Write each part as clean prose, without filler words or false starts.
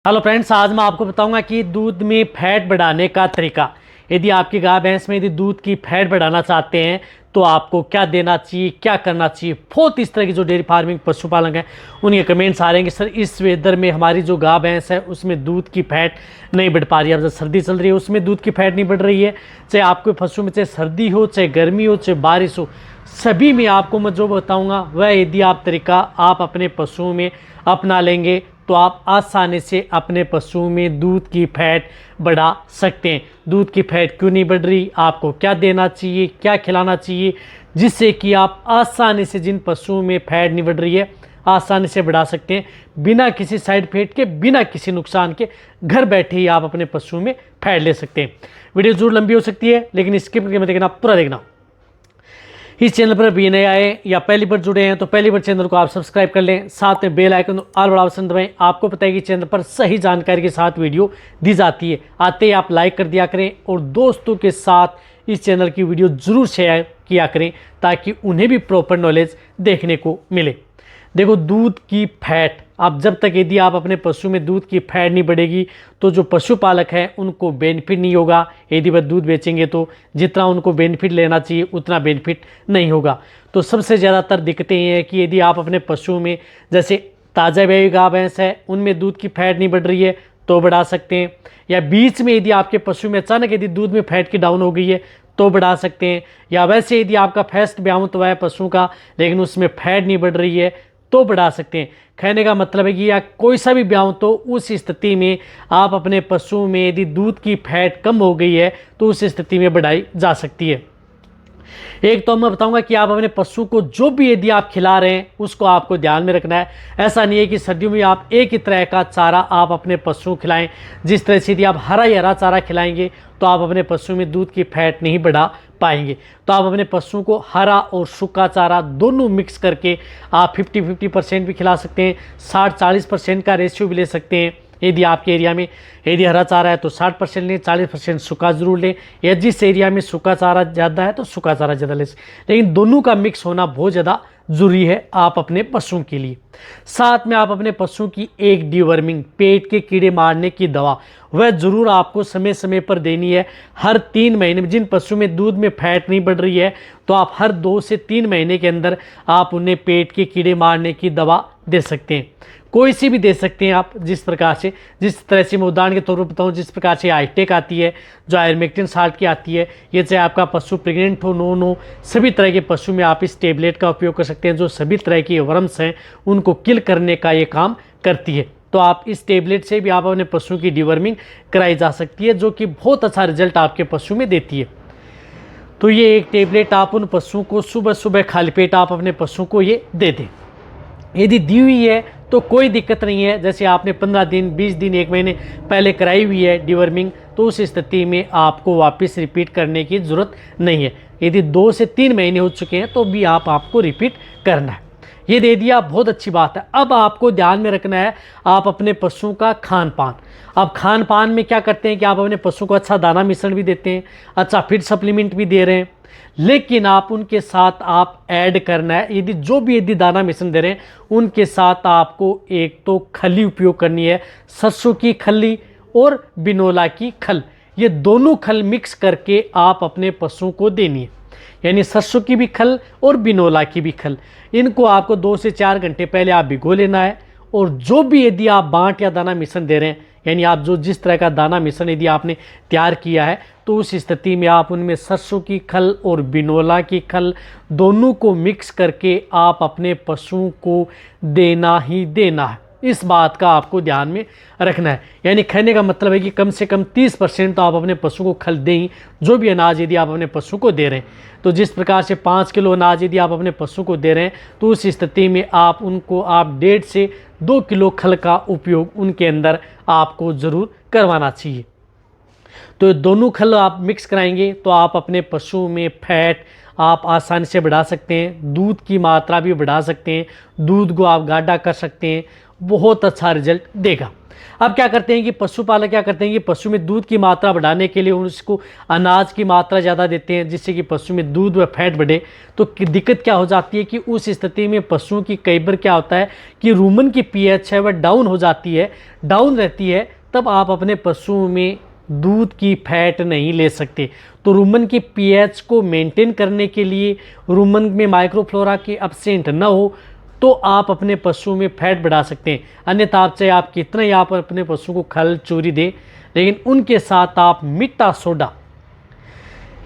Hello friends, आज मैं आपको बताऊंगा कि दूध में फैट बढ़ाने का तरीका। यदि आपकी गाय भैंस में यदि दूध की फैट बढ़ाना चाहते हैं तो आपको क्या देना चाहिए, क्या करना चाहिए। बहुत इस तरह की जो डेयरी फार्मिंग पशुपालक हैं उनके कमेंट्स आ रहे हैं कि सर इस वेदर में हमारी जो गाय भैंस है उसमें दूध की फैट नहीं बढ़ पा रही है। अब जब सर्दी चल रही है उसमें दूध की फैट नहीं बढ़ रही है। चाहे आपके पशु में चाहे सर्दी हो, चाहे गर्मी हो, चाहे बारिश हो, सभी में आपको मैं जो बताऊँगा वह यदि आप तरीका आप अपने पशुओं में अपना लेंगे तो आप आसानी से अपने पशु में दूध की फैट बढ़ा सकते हैं। दूध की फैट क्यों नहीं बढ़ रही, आपको क्या देना चाहिए, क्या खिलाना चाहिए, जिससे कि आप आसानी से जिन पशुओं में फैट नहीं बढ़ रही है आसानी से बढ़ा सकते हैं, बिना किसी साइड इफेक्ट के, बिना किसी नुकसान के। घर बैठे ही आप अपने पशु में फैट ले सकते हैं। वीडियो जरूर लंबी हो सकती है लेकिन स्किप करके मत देखना, पूरा देखना। इस चैनल पर भी नए आए या पहली बार जुड़े हैं तो पहली बार चैनल को आप सब्सक्राइब कर लें, साथ में बेल आइकन ऑल बड़ा ऑप्शन दबाएं। आपको पता है कि चैनल पर सही जानकारी के साथ वीडियो दी जाती है। आते ही आप लाइक कर दिया करें और दोस्तों के साथ इस चैनल की वीडियो ज़रूर शेयर किया करें ताकि उन्हें भी प्रॉपर नॉलेज देखने को मिले। देखो, दूध की फैट, आप जब तक यदि आप अपने पशु में दूध की फैट नहीं बढ़ेगी तो जो पशुपालक हैं उनको बेनिफिट नहीं होगा। यदि वह दूध बेचेंगे तो जितना उनको बेनिफिट लेना चाहिए उतना बेनिफिट नहीं होगा। तो सबसे ज़्यादातर दिक्कतें ये हैं कि यदि आप अपने पशु में, जैसे ताज़ा ब्याई गाय भैंस है उनमें दूध की फैट नहीं बढ़ रही है तो बढ़ा सकते हैं, या बीच में यदि आपके पशु में अचानक यदि दूध में फैट की डाउन हो गई है तो बढ़ा सकते हैं, या वैसे यदि आपका फर्स्ट ब्याउत हुआ है पशु का लेकिन उसमें फैट नहीं बढ़ रही है तो बढ़ा सकते हैं। कहने का मतलब है कि या कोई सा भी ब्याह तो उस स्थिति में आप अपने पशु में यदि दूध की फैट कम हो गई है तो उस स्थिति में बढ़ाई जा सकती है। एक तो मैं बताऊंगा कि आप अपने पशु को जो भी यदि आप खिला रहे हैं उसको आपको ध्यान में रखना है। ऐसा नहीं है कि सर्दियों में आप एक ही तरह का चारा आप अपने पशु को खिलाएं। जिस तरह से यदि आप हरा चारा खिलाएंगे तो आप अपने पशु में दूध की फैट नहीं बढ़ा पाएंगे। तो आप अपने पशु को हरा और सूखा चारा दोनों मिक्स करके आप 50-50% भी खिला सकते हैं, 60-40% का रेशियो भी ले सकते हैं। यदि आपके एरिया में यदि हरा चारा है तो 60% लें, 40% सूखा जरूर लें, या जिस एरिया में सूखा चारा ज़्यादा है तो सूखा चारा ज़्यादा लें। लेकिन दोनों का मिक्स होना बहुत ज़्यादा ज़रूरी है आप अपने पशुओं के लिए। साथ में आप अपने पशुओं की एक डीवर्मिंग, पेट के कीड़े मारने की दवा, वह ज़रूर आपको समय समय पर देनी है। हर 3 महीने में, जिन पशु में दूध में फैट नहीं बढ़ रही है तो आप हर 2 से 3 महीने के अंदर आप उन्हें पेट के कीड़े मारने की दवा दे सकते हैं। कोई सी भी दे सकते हैं आप, जिस तरह से मैं उदाहरण के तौर पर बताऊं, जिस प्रकार से आइटेक आती है, जो आयरमेक्टिन साल्ट की आती है, ये चाहे आपका पशु प्रेग्नेंट हो, नॉन हो, सभी तरह के पशु में आप इस टेबलेट का उपयोग कर सकते हैं, जो सभी तरह के वर्म्स हैं उनको किल करने का ये काम करती है। तो आप इस टेबलेट से भी आप अपने पशु की डिवर्मिंग कराई जा सकती है, जो कि बहुत अच्छा रिजल्ट आपके पशु में देती है। तो ये एक टेबलेट आप उन पशुओं को सुबह सुबह खाली पेट आप अपने पशु को ये दे दें। यदि दी हुई है तो कोई दिक्कत नहीं है। जैसे आपने 15 दिन, 20 दिन, 1 महीने पहले कराई हुई है डिवर्मिंग, तो उस स्थिति में आपको वापस रिपीट करने की ज़रूरत नहीं है। यदि 2 से 3 महीने हो चुके हैं तो भी आपको रिपीट करना है। ये दे दिया, बहुत अच्छी बात है। अब आपको ध्यान में रखना है आप अपने पशुओं का खान पान। अब खान पान में क्या करते हैं कि आप अपने पशु को अच्छा दाना मिश्रण भी देते हैं, अच्छा फीड सप्लीमेंट भी दे रहे हैं, लेकिन आप उनके साथ आप ऐड करना है, यदि दाना मिश्रण दे रहे हैं उनके साथ आपको एक तो खली उपयोग करनी है, सरसों की खली और बिनोला की खल, ये दोनों खल मिक्स करके आप अपने पशुओं को देनी है। यानी सरसों की भी खल और बिनोला की भी खल, इनको आपको 2 से 4 घंटे पहले आप भिगो लेना है। और जो भी यदि आप बांट या दाना मिश्रण दे रहे हैं, यानी आप जिस तरह का दाना मिश्रण यदि आपने तैयार किया है तो उस स्थिति में आप उनमें सरसों की खल और बिनोला की खल दोनों को मिक्स करके आप अपने पशुओं को देना ही देना है। इस बात का आपको ध्यान में रखना है। यानी कहने का मतलब है कि कम से कम 30% तो आप अपने पशु को खल दें, जो भी अनाज यदि आप अपने पशु को दे रहे हैं। तो जिस प्रकार से 5 किलो अनाज यदि आप अपने पशु को दे रहे हैं तो उस स्थिति में आप उनको 1.5 से 2 किलो खल का उपयोग उनके अंदर आपको ज़रूर करवाना चाहिए। तो दोनों खल आप मिक्स कराएंगे तो आप अपने पशु में फैट आप आसानी से बढ़ा सकते हैं, दूध की मात्रा भी बढ़ा सकते हैं, दूध को आप गाढ़ा कर सकते हैं बहुत अच्छा रिजल्ट देगा। अब क्या करते हैं कि पशुपालक क्या करते हैं कि पशु में दूध की मात्रा बढ़ाने के लिए उसको अनाज की मात्रा ज़्यादा देते हैं, जिससे कि पशु में दूध व फैट बढ़े। तो दिक्कत क्या हो जाती है कि उस स्थिति में पशुओं की कई बार क्या होता है कि रूमन की पीएच है वह डाउन हो जाती है, डाउन रहती है, तब आप अपने पशुओं में दूध की फैट नहीं ले सकते। तो रूमन की पीएच को मेंटेन करने के लिए, रूमन में माइक्रोफ्लोरा की अपसेंट न हो, तो आप अपने पशु में फैट बढ़ा सकते हैं। अन्यथा आप चाहे आप कितना ही आप अपने पशु को खल चूरी दें, लेकिन उनके साथ आप मीठा सोडा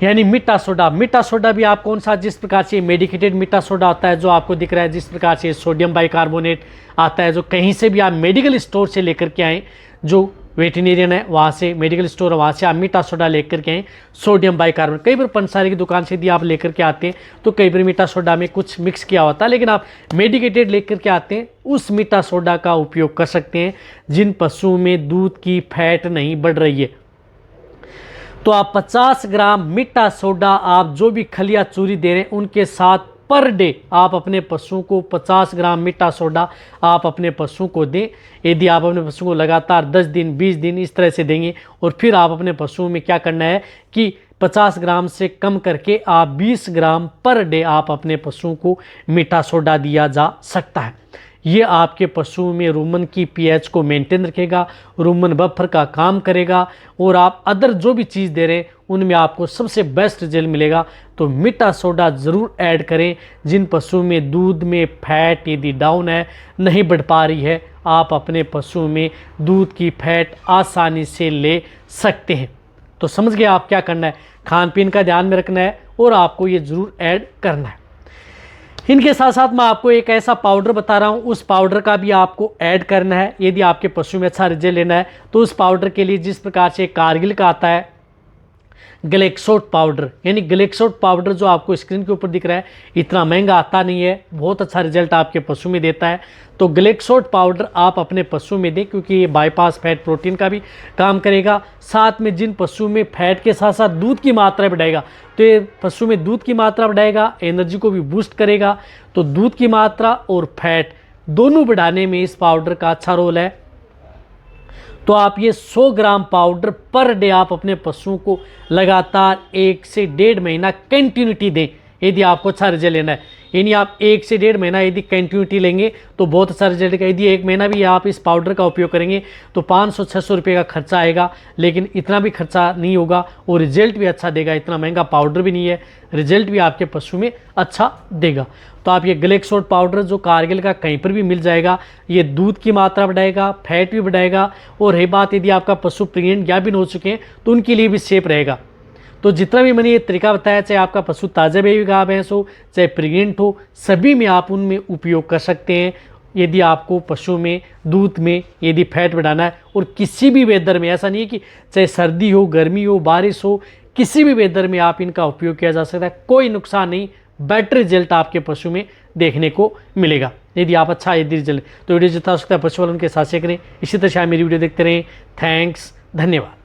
यानी मीठा सोडा भी आप कौन सा, जिस प्रकार से मेडिकेटेड मीठा सोडा आता है जो आपको दिख रहा है, जिस प्रकार से सोडियम बाइकार्बोनेट आता है, जो कहीं से भी आप मेडिकल स्टोर से लेकर के आएँ, जो वेटरनेरियन है वहाँ से, मेडिकल स्टोर है वहाँ से आप मीठा सोडा लेकर के आएँ, सोडियम बाइकार्बोनेट। कई बार पंसारी की दुकान से यदि आप लेकर के आते हैं तो कई बार मीठा सोडा में कुछ मिक्स किया होता है, लेकिन आप मेडिकेटेड लेकर के आते हैं, उस मीठा सोडा का उपयोग कर सकते हैं जिन पशुओं में दूध की फैट नहीं बढ़ रही है। तो आप 50 ग्राम मीठा सोडा आप जो भी खलिया चूरी दे रहे हैं उनके साथ पर डे आप अपने पशुओं को 50 ग्राम मीठा सोडा आप अपने पशुओं को दें। यदि आप अपने पशुओं को लगातार 10 दिन 20 दिन इस तरह से देंगे, और फिर आप अपने पशुओं में क्या करना है कि 50 ग्राम से कम करके आप 20 ग्राम पर डे आप अपने पशुओं को मीठा सोडा दिया जा सकता है। ये आपके पशुओं में रूमन की पीएच को मेंटेन रखेगा, रूमन बफर का काम करेगा, और आप अदर जो भी चीज़ दे रहे हैं उनमें आपको सबसे बेस्ट रिजल्ट मिलेगा। तो मीठा सोडा ज़रूर ऐड करें। जिन पशुओं में दूध में फैट यदि डाउन है, नहीं बढ़ पा रही है, आप अपने पशुओं में दूध की फैट आसानी से ले सकते हैं। तो समझ गए आप क्या करना है, खान पीन का ध्यान में रखना है और आपको ये ज़रूर ऐड करना है। इनके साथ साथ मैं आपको एक ऐसा पाउडर बता रहा हूँ, उस पाउडर का भी आपको ऐड करना है यदि आपके पशु में अच्छा रिजल्ट लेना है। तो उस पाउडर के लिए जिस प्रकार से कारगिल का आता है ग्लेक्सोट पाउडर, यानी ग्लेक्सोट पाउडर जो आपको स्क्रीन के ऊपर दिख रहा है, इतना महंगा आता नहीं है, बहुत अच्छा रिजल्ट आपके पशु में देता है। तो ग्लेक्सोट पाउडर आप अपने पशु में दें, क्योंकि ये बाईपास फैट प्रोटीन का भी काम करेगा। साथ में जिन पशु में फैट के साथ साथ दूध की मात्रा बढ़ाएगा, तो ये पशु में दूध की मात्रा बढ़ाएगा, एनर्जी को भी बूस्ट करेगा। तो दूध की मात्रा और फैट दोनों बढ़ाने में इस पाउडर का अच्छा रोल है। तो आप ये 100 ग्राम पाउडर पर डे आप अपने पशुओं को लगातार 1 से 1.5 महीना कंटिन्यूटी दें यदि आपको अच्छा रिजल्ट लेना है। यानी आप 1 से 1.5 महीना यदि कंटिन्यूटी लेंगे तो बहुत अच्छा रिजल्ट का। यदि 1 महीना भी आप इस पाउडर का उपयोग करेंगे तो 500-600 रुपये का खर्चा आएगा, लेकिन इतना भी खर्चा नहीं होगा और रिजल्ट भी अच्छा देगा। इतना महंगा पाउडर भी नहीं है, रिजल्ट भी आपके पशु में अच्छा देगा। तो आप ये ग्लेक्सोट पाउडर जो कारगिल का कहीं पर भी मिल जाएगा, ये दूध की मात्रा बढ़ाएगा, फैट भी बढ़ाएगा, और रही बात यदि आपका पशु प्रेग्नेंट या भी हो चुके हैं तो उनके लिए भी सेफ रहेगा। तो जितना भी मैंने ये तरीका बताया, चाहे आपका पशु ताज़ा बेबी गाय भैंस हो, चाहे प्रेग्नेंट हो, सभी में आप उनमें उपयोग कर सकते हैं यदि आपको पशु में दूध में यदि फैट बढ़ाना है। और किसी भी वेदर में, ऐसा नहीं है कि चाहे सर्दी हो, गर्मी हो, बारिश हो, किसी भी वेदर में आप इनका उपयोग किया जा सकता है, कोई नुकसान नहीं, बेटर रिजल्ट आपके पशु में देखने को मिलेगा यदि आप अच्छा यदि रिजल्ट। तो वीडियो जितना हो सकता है पशुपालन के साथ शेयर करें। इसी तरह से आप मेरी वीडियो देखते रहें। थैंक्स, धन्यवाद।